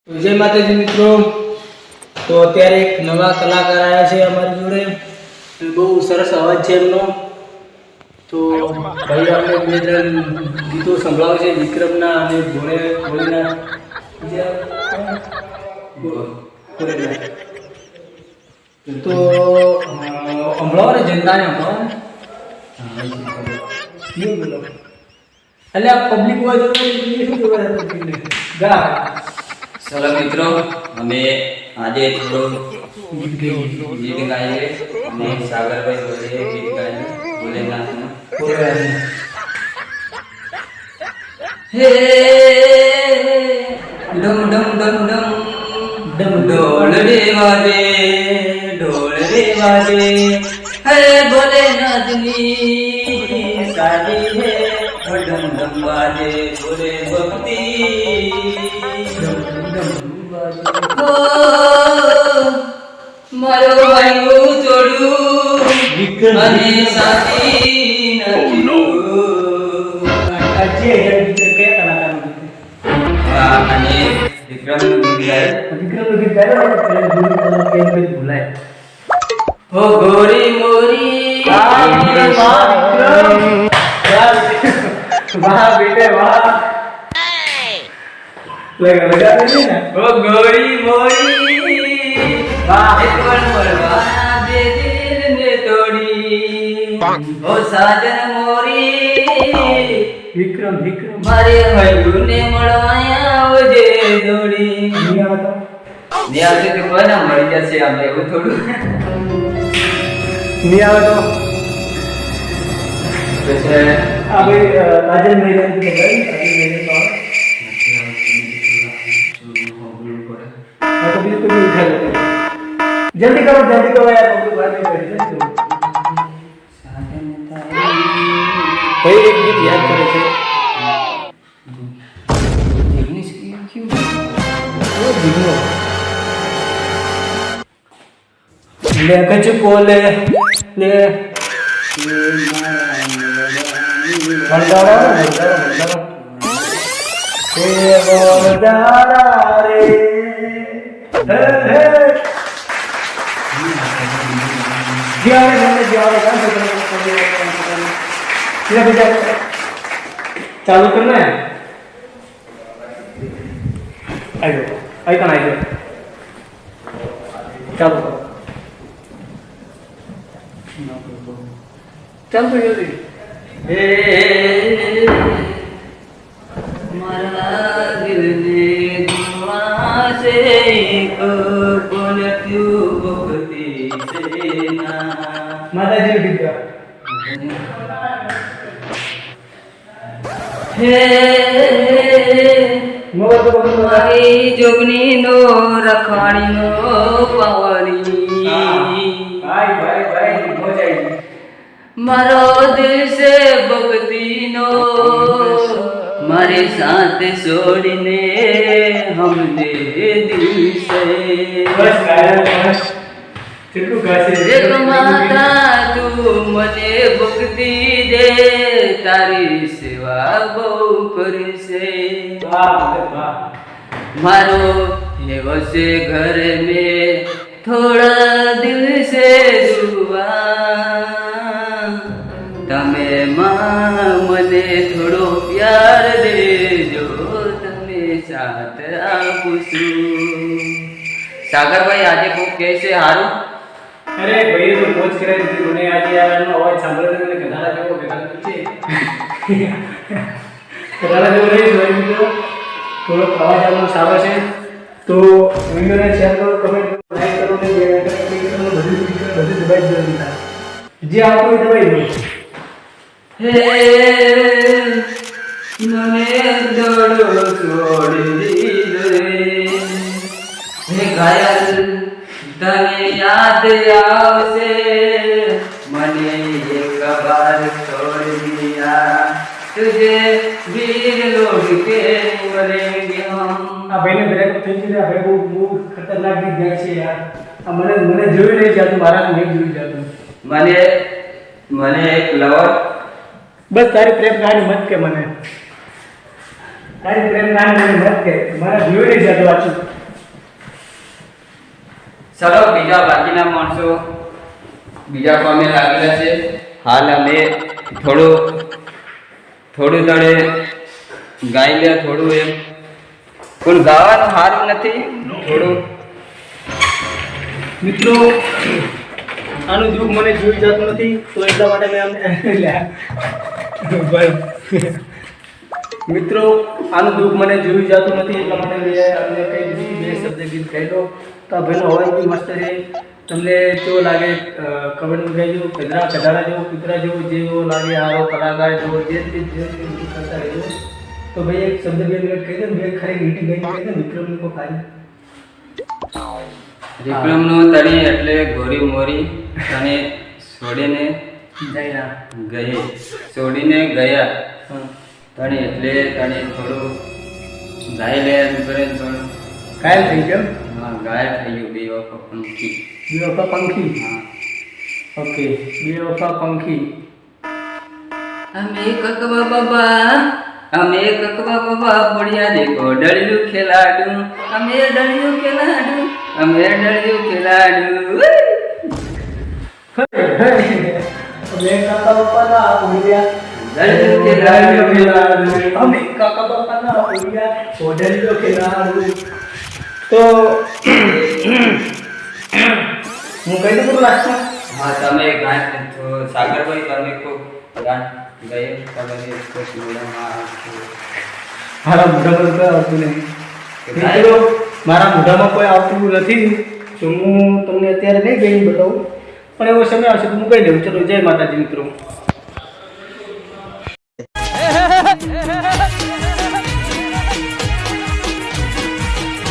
જય માતાજી મિત્રો, તો અત્યારે એક નવા કલાકાર આવ્યા છે અમારી જોડે. બહુ સરસ અવાજ છે એમનો. તો ભાઈ આપણે બે ત્રણ ગીતો સંભળાવે છે વિક્રમના અને ભોળેના. તો સંભળાવો ને, જનતાને સંભળાવો ને. એટલે આ પબ્લિક હોય તો ગા. ચલો મિત્રો, અમે આજે થોડું ગીત ગાઈએ અને સાગરભાઈ બોલે ગીત ગાઈએ ભોલેનાથનું. હે ડમ ડમ ડમ ડમ ડમ ઢોલ રે વાગે હે ભોલેનાથની સાડી હે ડમ ડમ વાગે બોલે ભક્તિ. મારો ભાઈ છોડું અને સાથી નથી. અને વિક્રમનું ગીત ગાય. હો ગોરી મોરી વાહ બેટે વાહ. લગા દે ને. ઓ ગોરી મોરી વાહ. એક વાર મળવા દે દિલ ને તોડી. ઓ સાજન મોરી વિક્રમ મારે હૈયું ને મળવા આવજે દોડી. નહીં આવતો. ને આવશે તો કોના મળી જશે આમ એવું થોડું. નહીં આવે તો પછી આ ભાઈ રાજન ભાઈ જલ્દી કરો યાર. ભાઈ એક ગીત યાદ કરે છે. લે કચ કોલે લે ચાલુ करना है. आइए आइकन आइए चालू करो. चल तो जल्दी. હે મારા દિલને દુઆ સે કો બોલત્યું ભક્તિ સેના. माताजी विद्या હે मोर तो बंद મારી જોગની નો રખવાણી નો પાવણી. भाई हो जाएगी. મારો દિલ સે ભક્તિ નો મારે સાથ છોડીને હમ દે દિલ સે. बस गाया बस चिट्टू गासे એક માતા તું મને ભક્તિ દે તારી સેવા બહુ કરશે. वाह મારો એવો છે ઘર મેં થોડા દિલ સે દુઆ. તમે માં મને થોડો પ્યાર દેજો તમે સાથ આપું. સાગરભાઈ આજે કોક કહે છે હારું. अरे भाई तो पहुंच करे तूने आज यार नो आवाज सांभळे तो मैंने गधाड़ा जो पीछे गधाड़ा जो नहीं सोई तो थोड़ा आवाज आपको सारा है. तो वीडियो ने शेयर करो, कमेंट करो, लाइक करो ने ये करो बધી દબાઈ દો દીધા જે આપો એ દબાઈ દો. હે મને દોડો છોડી દીધો રે. હે ઘાયલ તને યાદ આવશે મને એક બાર છોડ દિયા तुझे वीर लोग के मरेंगे हम. આ ભાઈને બ્રેક થઈ ગયું. આ ભાઈ બહુ ખતરનાક ગીત ગાય છે યાર. આ મને જોઈ નહીં જાતું, મારા નહીં જોઈ જાતું. મને એક લવર બસ તારી પ્રેમ કહાની મત કે મને તારી પ્રેમ કહાની મને મત કે મારા જોઈ નહીં જાતું. ચલો બીજા બાકીના માણસો બીજા કામે લાગેલા છે. હાલ અમે થોડું તળે ગાઈ લે થોડું એમ પણ ગાવાનું સારું નથી થોડું. મિત્રો આનું દુઃખ મને જોઈ જતું નથી તો એટલા માટે મેં મિત્રો આનું દુઃખ મને જોઈ જતું નથી એટલા માટે મેં અમને કહી દીધી 2 શબ્દ ગીત ગાઈ લો તો આ ભાઈનો અવાજ બી મસ્ત રહે. તમને કેવો લાગે કમેન્ટમાં કહેજો. કઢાળા જેવો કૂતરા જેવો જેવો લાગે આરો કલાકાર જેવો જે કરતા રહેજો. તો ભાઈ એક શબ્દ 2 મિનિટ કહી દે બે ખરી મીઠી ગઈ કહી દે વિક્રમની કો ખાલી વિક્રમનો તણી એટલે ગોરી મોરી તને છોડીને છોડીને ગયા તણી એટલે તને થોડું ગાય લે એમ કરે થોડું ઘાયલ થઈ ગયો. હા ગાય થઈ ગયું. બે વખત પંખી. બે વખત પંખી. હા ઓકે 2 વખત પંખી. અમે કકવા બાબા બોડિયા દેખો ડળિયું ખેલાડું અમે ડળિયું ખેલાડું. અમે કાકા બાપાના બોલ્યા ડળિયું ખેલાડું. અમે કાકા બાપાના બોલ્યા ઓઢળિયો ખેલાડું. તો હું કહી દઉં લાસ્ટમાં. હા તમે ગાય સાગરભાઈ તમે કોઈ ગાય ગયે તમે કોઈ બોલવામાં મારા મોઢામાં કોઈ આવતું નહીં. મિત્રો મારા મોઢામાં કોઈ આવતું નથી તો હું તમને અત્યારે નહીં ગઈ બતાવું પણ એવો સમય આવશે તો હું કહી દઉં. ચલો જય માતાજી મિત્રો.